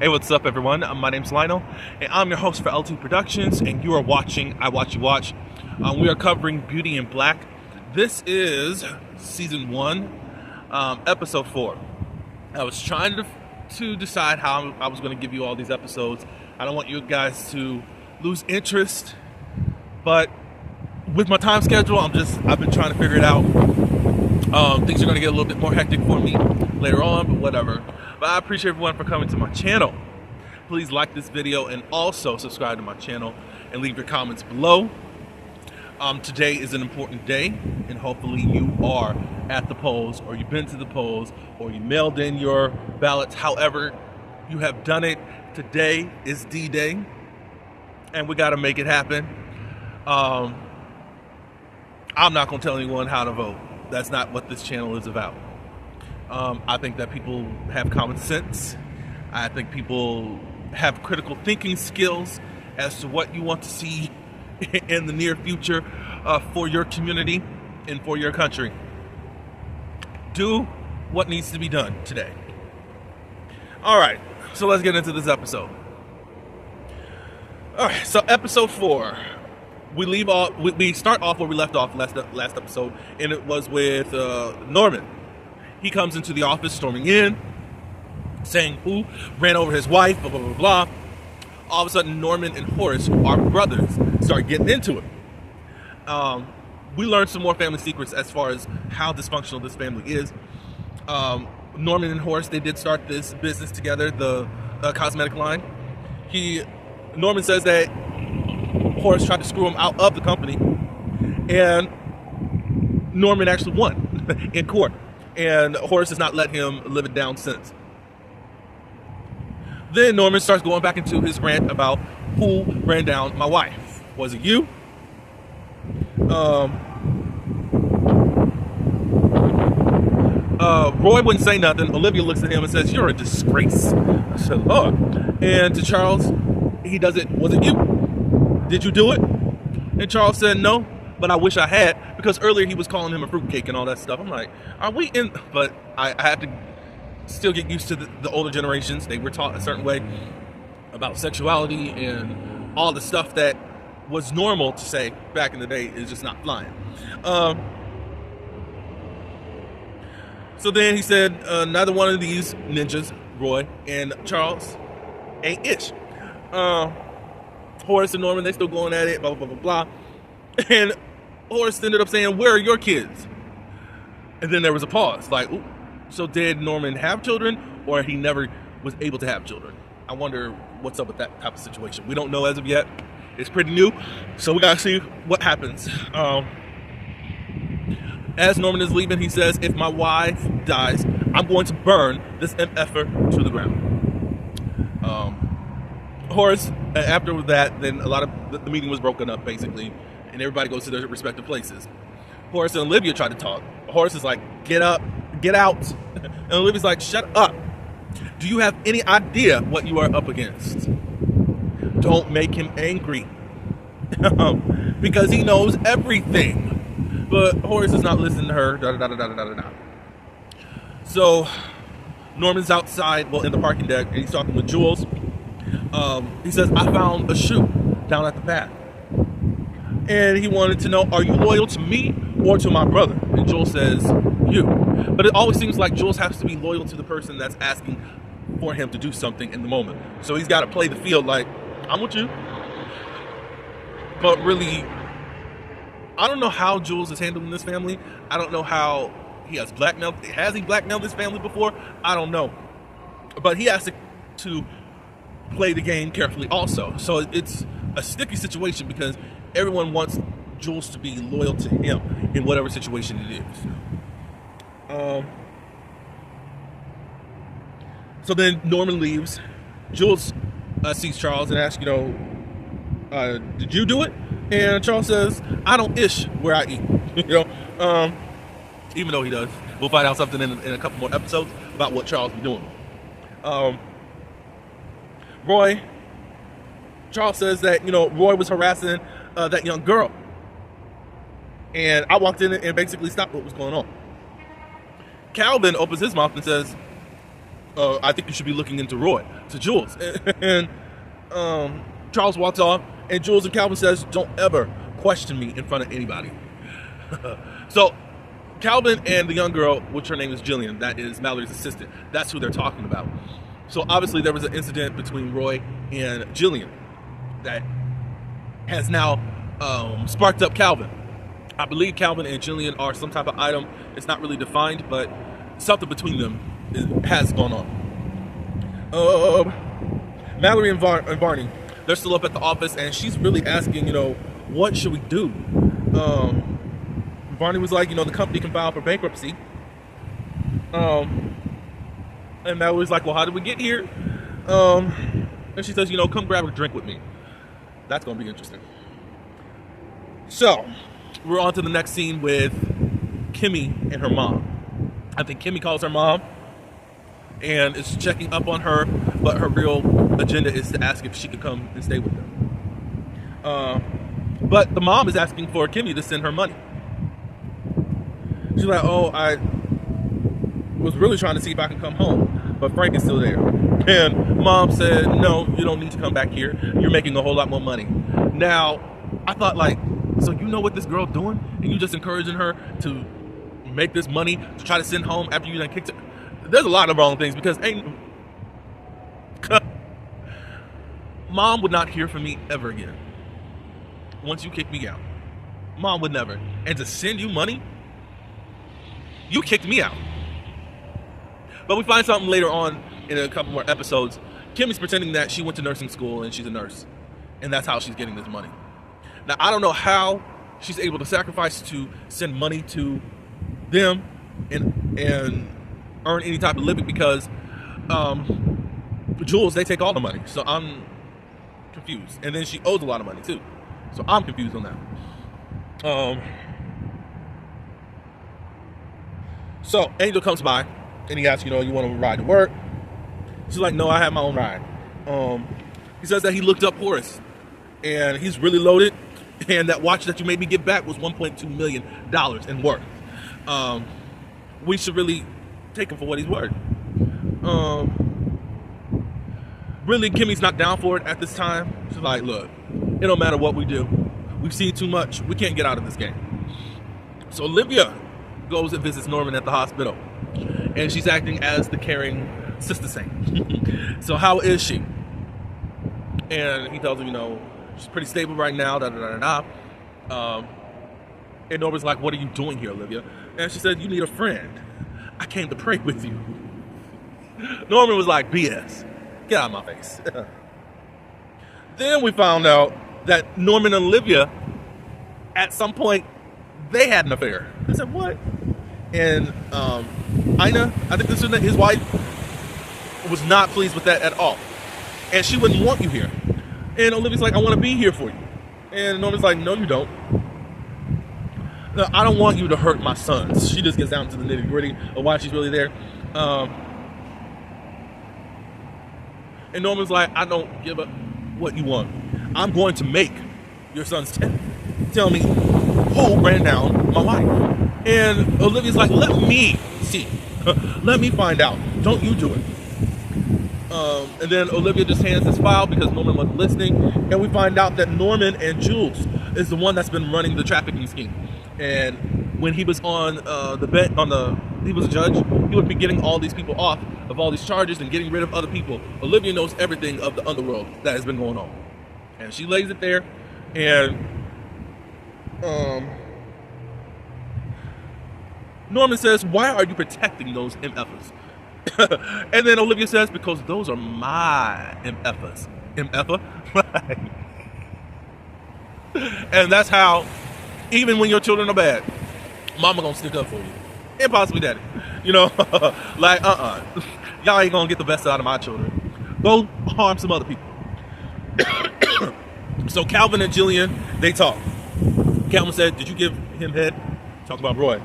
Hey, what's up, everyone? My name's Lionel, and I'm your host for LT Productions, and you are watching I Watch You Watch. We are covering Beauty in Black. This is Season 1, Episode 4. I was trying to decide how I was going to give you all these episodes. I don't want you guys to lose interest, but with my time schedule, I've been trying to figure it out. Things are going to get a little bit more hectic for me later on, but whatever. But I appreciate everyone for coming to my channel. Please like this video and also subscribe to my channel and leave your comments below. Today is an important day, and hopefully you are at the polls, or you've been to the polls, or you mailed in your ballots. However you have done it, today is D-Day, and we got to make it happen. I'm not going to tell anyone how to vote. That's not what this channel is about. I think that people have common sense. I think people have critical thinking skills as to what you want to see in the near future for your community and for your country. Do what needs to be done today. All right, so let's get into this episode. All right, so episode 4. We start off where we left off last episode, and it was with Norman. He comes into the office, storming in, saying who ran over his wife, blah, blah, blah, blah. All of a sudden, Norman and Horace, who are brothers, start getting into it. We learned some more family secrets as far as how dysfunctional this family is. Norman and Horace, they did start this business together, the cosmetic line. Norman says that Horace tried to screw him out of the company, and Norman actually won in court, and Horace has not let him live it down since. Then Norman starts going back into his rant about who ran down my wife. Was it you? Roy wouldn't say nothing. Olivia looks at him and says, "You're a disgrace." I said, "Lord." And to Charles, he does it. "Was it you? Did you do it?" And Charles said, "No, but I wish I had," because earlier he was calling him a fruitcake and all that stuff. I'm like, are we in? But I have to still get used to the older generations. They were taught a certain way about sexuality, and all the stuff that was normal to say back in the day is just not flying. So then he said, neither one of these ninjas, Roy and Charles, ain't ish. Horace and Norman, they still going at it, blah, blah, blah, blah, blah. And Horace ended up saying, "Where are your kids?" And then there was a pause, like, ooh. So did Norman have children, or he never was able to have children? I wonder what's up with that type of situation. We don't know as of yet. It's pretty new, so we gotta see what happens. As Norman is leaving, he says, "If my wife dies, I'm going to burn this MFer to the ground." Horace, after that, then a lot of the meeting was broken up, basically, and everybody goes to their respective places. Horace and Olivia tried to talk. Horace is like, "Get up, get out." And Olivia's like, "Shut up. Do you have any idea what you are up against? Don't make him angry." Because he knows everything. But Horace is not listening to her. So Norman's outside, well, in the parking deck, and he's talking with Jules. He says, "I found a shoe down at the path." And he wanted to know, "Are you loyal to me or to my brother?" And Jules says, "You." But it always seems like Jules has to be loyal to the person that's asking for him to do something in the moment. So he's got to play the field like, "I'm with you." But really, I don't know how Jules is handling this family. I don't know how he has blackmailed. Has he blackmailed this family before? I don't know. But he has to play the game carefully also. So it's a sticky situation because everyone wants Jules to be loyal to him in whatever situation it is. So then Norman leaves. Jules sees Charles and asks, "Did you do it?" And Charles says, "I don't ish where I eat." Even though he does. We'll find out something in a couple more episodes about what Charles be doing. Charles says that, Roy was harassing that young girl. And I walked in and basically stopped what was going on. Calvin opens his mouth and says, I think you should be looking into Roy, to Jules. And Charles walks off, and Jules and Calvin says, don't ever question me in front of anybody. So Calvin and the young girl, which her name is Jillian, that is Mallory's assistant, that's who they're talking about. So obviously there was an incident between Roy and Jillian that has now sparked up Calvin. I believe Calvin and Jillian are some type of item. It's not really defined, but something between them has gone on. Mallory and Barney, they're still up at the office, and she's really asking, what should we do? Barney was like, the company can file for bankruptcy. And Mallory's like, well, how did we get here? And she says, come grab a drink with me. That's going to be interesting. So, we're on to the next scene with Kimmy and her mom. I think Kimmy calls her mom and is checking up on her, but her real agenda is to ask if she could come and stay with them. But the mom is asking for Kimmy to send her money. She's like, oh, I was really trying to see if I can come home, but Frank is still there. And mom said, no, you don't need to come back here. You're making a whole lot more money. Now, I thought so you know what this girl's doing? And you just encouraging her to make this money to try to send home after you done kicked her? There's a lot of wrong things, because Mom would not hear from me ever again once you kick me out. Mom would never. And to send you money? You kicked me out. But we find something later on in a couple more episodes. Kimmy's pretending that she went to nursing school and she's a nurse. And that's how she's getting this money. Now, I don't know how she's able to sacrifice to send money to them and earn any type of living, because Jules, they take all the money. So I'm confused. And then she owes a lot of money too. So I'm confused on that. So Angel comes by and he asks, you want to ride to work? She's like, no, I have my own ride. He says that he looked up Horace and he's really loaded, and that watch that you made me get back was $1.2 million in worth. We should really take him for what he's worth. Really, Kimmy's not down for it at this time. She's like, look, it don't matter what we do. We've seen too much. We can't get out of this game. So Olivia goes and visits Norman at the hospital, and she's acting as the caring sister saint. So how is she? And he tells her, she's pretty stable right now, and Norman's like, what are you doing here, Olivia? And she said, you need a friend. I came to pray with you. Norman was like, BS. Get out of my face. Then we found out that Norman and Olivia, at some point, they had an affair. I said, what? And Ina, I think this is his wife, was not pleased with that at all. And she wouldn't want you here. And Olivia's like, I want to be here for you. And Norman's like, no, you don't. No, I don't want you to hurt my sons. She just gets down to the nitty gritty of why she's really there. And Norman's like, I don't give a what you want. I'm going to make your sons tell me who ran down my wife. And Olivia's like, let me see. Let me find out. Don't you do it. And then Olivia just hands this file because Norman wasn't listening. And we find out that Norman and Jules is the one that's been running the trafficking scheme. And when he was on he was a judge, he would be getting all these people off of all these charges and getting rid of other people. Olivia knows everything of the underworld that has been going on. And she lays it there, and Norman says, why are you protecting those MFers? And then Olivia says, because those are my MFers. MFer? And that's how, even when your children are bad, mama gonna stick up for you. And possibly daddy. Like, y'all ain't gonna get the best out of my children. Go harm some other people. So Calvin and Jillian, they talk. Calvin said, did you give him head? Talk about Roy.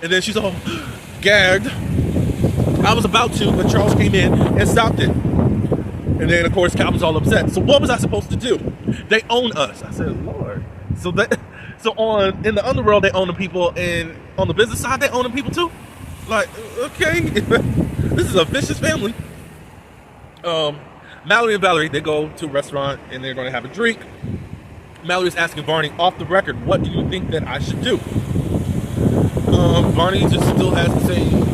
And then she's all gagged. I was about to, but Charles came in and stopped it. And then, of course, Calvin's all upset. So what was I supposed to do? They own us. I said, Lord. So in the underworld, they own the people, and on the business side, they own the people too. Like, okay, this is a vicious family. Mallory and Valerie, they go to a restaurant and they're going to have a drink. Mallory's asking Barney off the record, what do you think that I should do? Barney just still has the same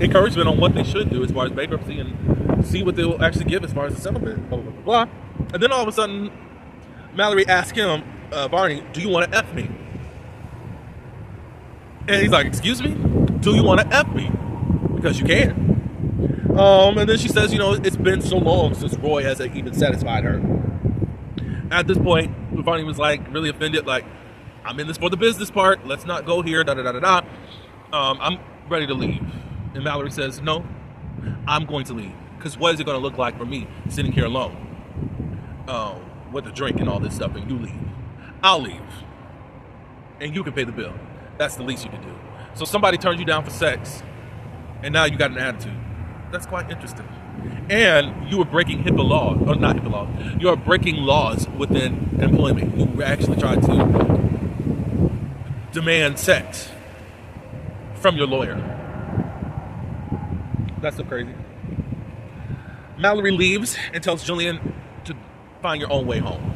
encouragement on what they should do as far as bankruptcy and see what they will actually give as far as the settlement, blah, blah, blah, blah. And then all of a sudden, Mallory asks him, Barney, do you want to F me? And he's like, excuse me? Do you want to F me? Because you can. And then she says, you know, it's been so long since Roy has even satisfied her. At this point, Barney was like really offended, like, I'm in this for the business part. Let's not go here, da-da-da-da-da. I'm ready to leave. And Mallory says, no, I'm going to leave. Because what is it going to look like for me sitting here alone with a drink and all this stuff, and you leave? I'll leave. And you can pay the bill. That's the least you can do. So somebody turned you down for sex, and now you got an attitude. That's quite interesting. And you were breaking HIPAA law, or not HIPAA law, you are breaking laws within employment. You were actually trying to demand sex from your lawyer. That's so crazy. Mallory leaves and tells Julian to find your own way home.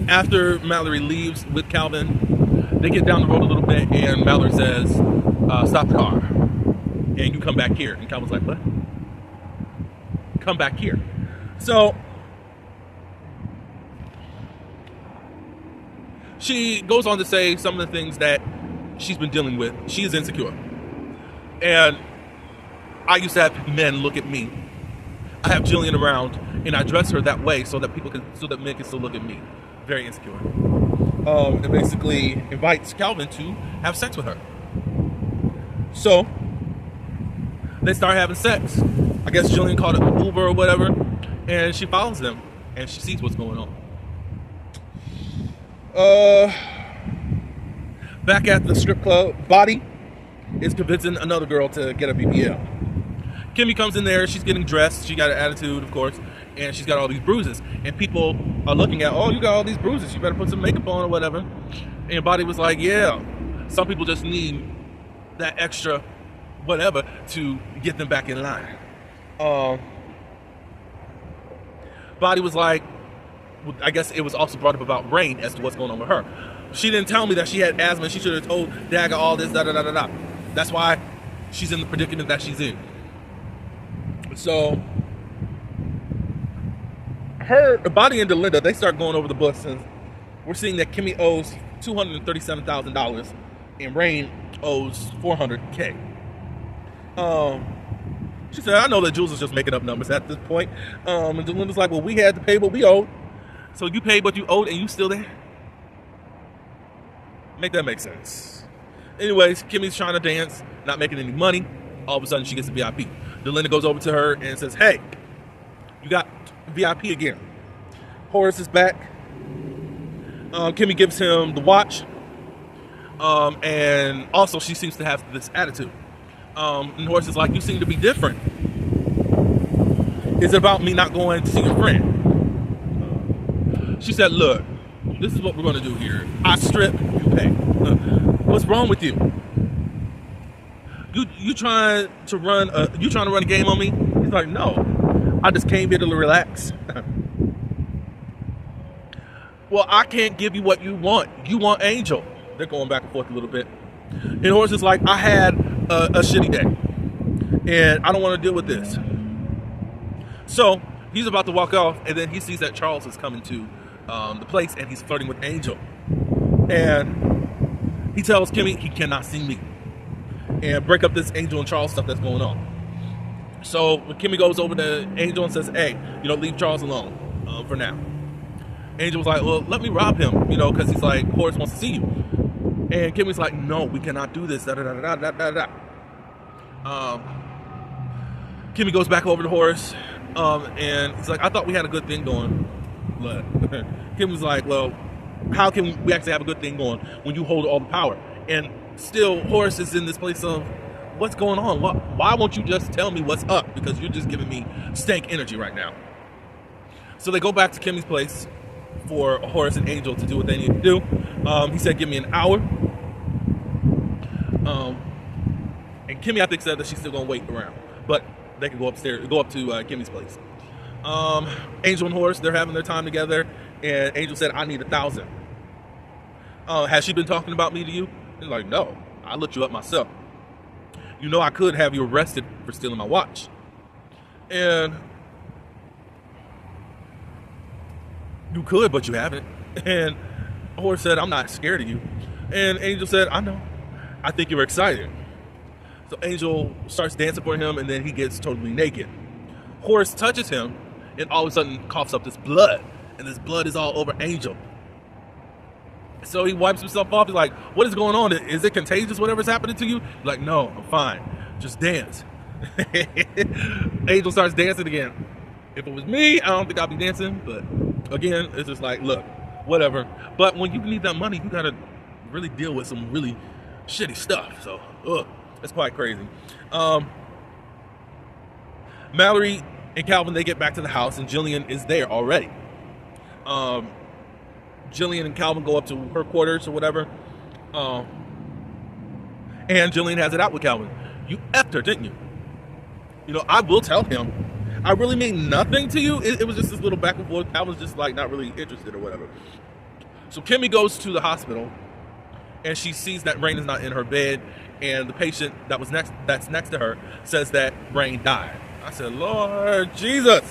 After Mallory leaves with Calvin, they get down the road a little bit, and Mallory says, stop the car, and you come back here. And Calvin's like, what? Come back here. So she goes on to say some of the things that she's been dealing with. She is insecure. And I used to have men look at me. I have Jillian around, and I dress her that way so that men can still look at me. Very insecure. And basically invites Calvin to have sex with her. So they start having sex. I guess Jillian called it Uber or whatever, and she follows them, and she sees what's going on. Back at the strip club, Body is convincing another girl to get a BBL. Kimmy comes in there, she's getting dressed, she got an attitude, of course, and she's got all these bruises. And people are looking at, oh, you got all these bruises, you better put some makeup on or whatever. And Body was like, yeah, some people just need that extra whatever to get them back in line. Body was like, I guess it was also brought up about Rain as to what's going on with her. She didn't tell me that she had asthma. She should have told Dagger all this, da-da-da-da-da. That's why she's in the predicament that she's in. So, Body and Delinda, they start going over the books, and we're seeing that Kimmy owes $237,000 and Rain owes $400K. She said, I know that Jules is just making up numbers at this point. And Delinda's like, well, we had to pay what we owed. So you paid what you owed and you still there? Make that make sense. Anyways, Kimmy's trying to dance, not making any money. All of a sudden, she gets a VIP. Delinda goes over to her and says, hey, you got VIP again. Horace is back. Kimmy gives him the watch. And also, she seems to have this attitude. And Horace is like, you seem to be different. Is it about me not going to see your friend? She said, look, this is what we're going to do here. I strip, you pay. What's wrong with you? You trying to run a game on me? He's like, no, I just came here to relax. Well, I can't give you what you want. You want Angel. They're going back and forth a little bit. And Horace is like, I had a shitty day, and I don't want to deal with this. So he's about to walk off, and then he sees that Charles is coming to the place, and he's flirting with Angel. And he tells Kimmy he cannot see me, and break up this Angel and Charles stuff that's going on. So when Kimmy goes over to Angel and says, hey, leave Charles alone for now. Angel was like, well, let me rob him, because he's like, Horace wants to see you. And Kimmy's like, no, we cannot do this, da-da-da-da-da-da-da. Kimmy goes back over to Horace, and he's like, I thought we had a good thing going. Kimmy's like, well, how can we actually have a good thing going when you hold all the power? And still, Horace is in this place of, what's going on? Why won't you just tell me what's up? Because you're just giving me stank energy right now. So they go back to Kimmy's place, for Horace and Angel to do what they need to do. He said, give me an hour. And Kimmy, I think, said that she's still going to wait around. But they can go upstairs, go up to Kimmy's place. Angel and Horace, they're having their time together. And Angel said, I need 1,000. Has she been talking about me to you? He's like, no, I looked you up myself. You know I could have you arrested for stealing my watch. And you could, but you haven't. And Horace said, I'm not scared of you. And Angel said, I know. I think you're excited. So Angel starts dancing for him, and then he gets totally naked. Horace touches him, and all of a sudden coughs up this blood. And this blood is all over Angel. So he wipes himself off. He's like, what is going on? Is it contagious, whatever's happening to you? He's like, no, I'm fine. Just dance. Angel starts dancing again. If it was me, I don't think I'd be dancing. But again, it's just like, look, whatever. But when you need that money, you got to really deal with some really shitty stuff. So, it's quite crazy. Mallory and Calvin, they get back to the house, and Jillian is there already. Jillian and Calvin go up to her quarters or whatever. And Jillian has it out with Calvin. You effed her, didn't you? You know, I will tell him. I really mean nothing to you. It was just this little back and forth. I was just like not really interested or whatever. So Kimmy goes to the hospital, and she sees that Rain is not in her bed, and the patient that's next to her says that Rain died. I said, Lord Jesus.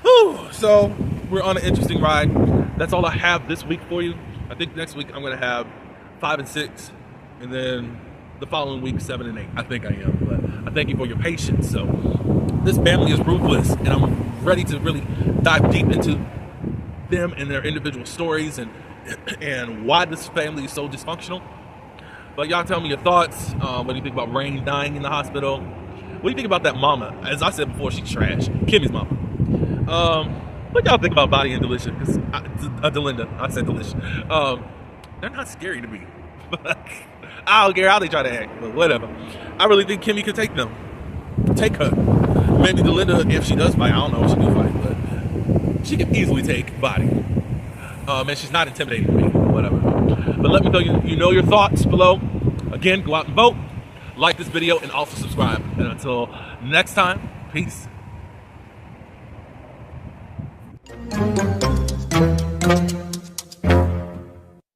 Whew. So we're on an interesting ride. That's all I have this week for you. I think next week I'm going to have 5 and 6, and then the following week 7 and 8. I think I am, but I thank you for your patience. So this family is ruthless, and I'm ready to really dive deep into them and their individual stories and why this family is so dysfunctional. But y'all tell me your thoughts. What do you think about Rain dying in the hospital? What do you think about that mama? As I said before, she's trash. Kimmy's mama. What y'all think about Bonnie and Delisha? Because Delinda, I said Delisha. They're not scary to me. I don't care how they try to act, but whatever. I really think Kimmy could take them. Take her. Maybe Delinda, if she does fight, I don't know if she do fight, but she can easily take Bonnie. And she's not intimidating to me, whatever. But let me know you know your thoughts below. Again, go out and vote, like this video, and also subscribe. And until next time, peace.